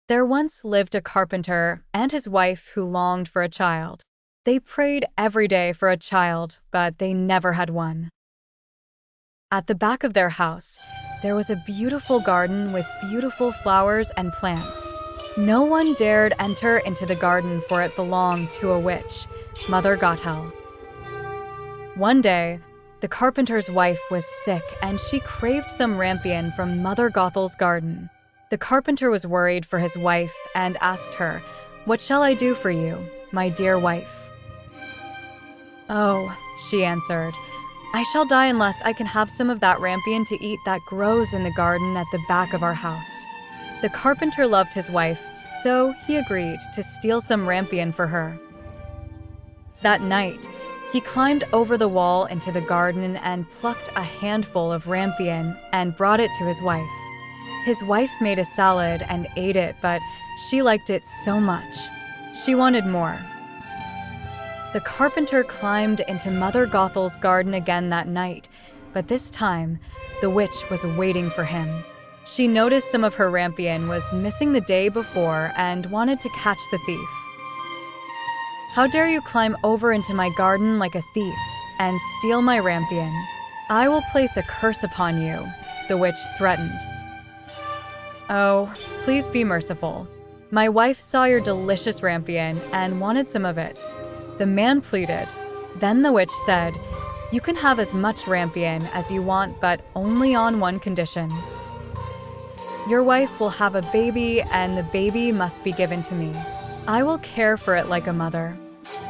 There once lived a carpenter and his wife who longed for a child. They prayed every day for a child, but they never had one. At the back of their house, there was a beautiful garden with beautiful flowers and plants. No one dared enter into the garden, for it belonged to a witch, Mother Gothel. One day, the carpenter's wife was sick and she craved some rampion from Mother Gothel's garden. The carpenter was worried for his wife and asked her, "What shall I do for you, my dear wife?" "Oh," she answered, "I shall die unless I can have some of that rampion to eat that grows in the garden at the back of our house." The carpenter loved his wife, so he agreed to steal some rampion for her. That night, he climbed over the wall into the garden and plucked a handful of rampion and brought it to his wife. His wife made a salad and ate it, but she liked it so much. She wanted more. The carpenter climbed into Mother Gothel's garden again that night, but this time, the witch was waiting for him. She noticed some of her rampion was missing the day before and wanted to catch the thief. "How dare you climb over into my garden like a thief and steal my rampion? I will place a curse upon you," the witch threatened. "Oh, please be merciful. My wife saw your delicious rampion and wanted some of it," the man pleaded. Then the witch said, "You can have as much rampion as you want, but only on one condition. Your wife will have a baby, and the baby must be given to me. I will care for it like a mother."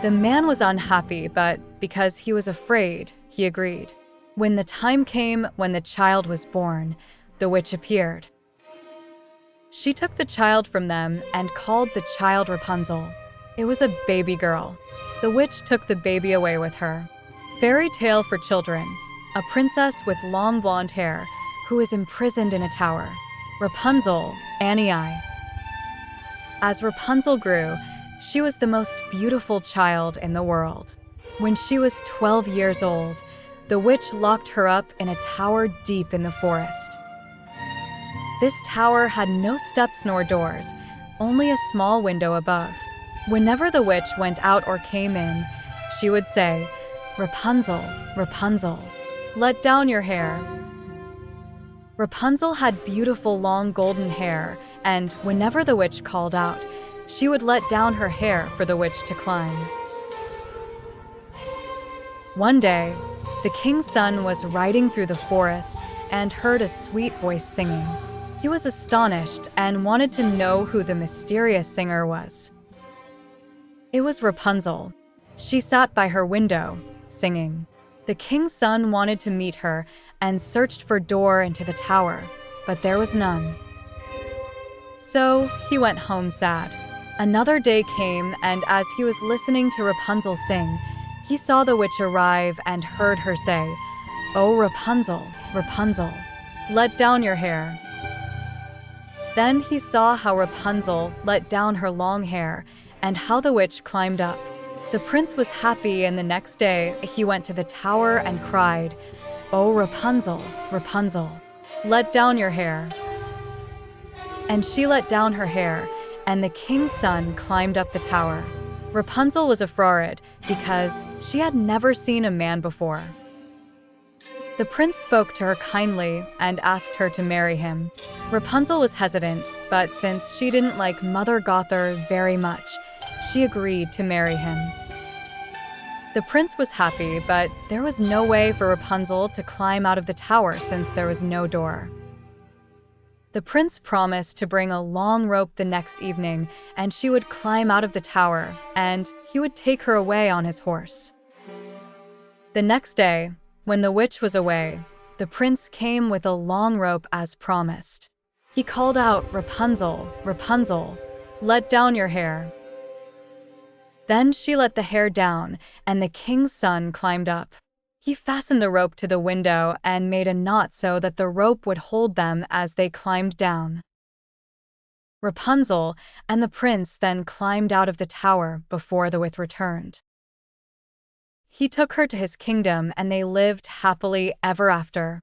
The man was unhappy, but because he was afraid, he agreed. When the time came when the child was born, the witch appeared. She took the child from them and called the child Rapunzel. It was a baby girl. The witch took the baby away with her. Fairy tale for children: a princess with long blonde hair who is imprisoned in a tower. Rapunzel, Annie. As Rapunzel grew, she was the most beautiful child in the world. When she was 12 years old, the witch locked her up in a tower deep in the forest. This tower had no steps nor doors, only a small window above. Whenever the witch went out or came in, she would say, "Rapunzel, Rapunzel, let down your hair." Rapunzel had beautiful long golden hair, and whenever the witch called out, she would let down her hair for the witch to climb. One day, the king's son was riding through the forest and heard a sweet voice singing. He was astonished and wanted to know who the mysterious singer was. It was Rapunzel. She sat by her window, singing. The king's son wanted to meet her and searched for a door into the tower, but there was none. So he went home sad. Another day came, and as he was listening to Rapunzel sing, he saw the witch arrive and heard her say, "Oh, Rapunzel, Rapunzel, let down your hair." Then he saw how Rapunzel let down her long hair and how the witch climbed up. The prince was happy, and the next day he went to the tower and cried, "Oh, Rapunzel, Rapunzel, let down your hair." And she let down her hair, and the king's son climbed up the tower. Rapunzel was afraid because she had never seen a man before. The prince spoke to her kindly and asked her to marry him. Rapunzel was hesitant, but since she didn't like Mother Gothel very much, she agreed to marry him. The prince was happy, but there was no way for Rapunzel to climb out of the tower since there was no door. The prince promised to bring a long rope the next evening, and she would climb out of the tower, and he would take her away on his horse. The next day, when the witch was away, the prince came with a long rope as promised. He called out, "Rapunzel, Rapunzel, let down your hair." Then she let the hair down, and the king's son climbed up. He fastened the rope to the window and made a knot so that the rope would hold them as they climbed down. Rapunzel and the prince then climbed out of the tower before the witch returned. He took her to his kingdom, and they lived happily ever after.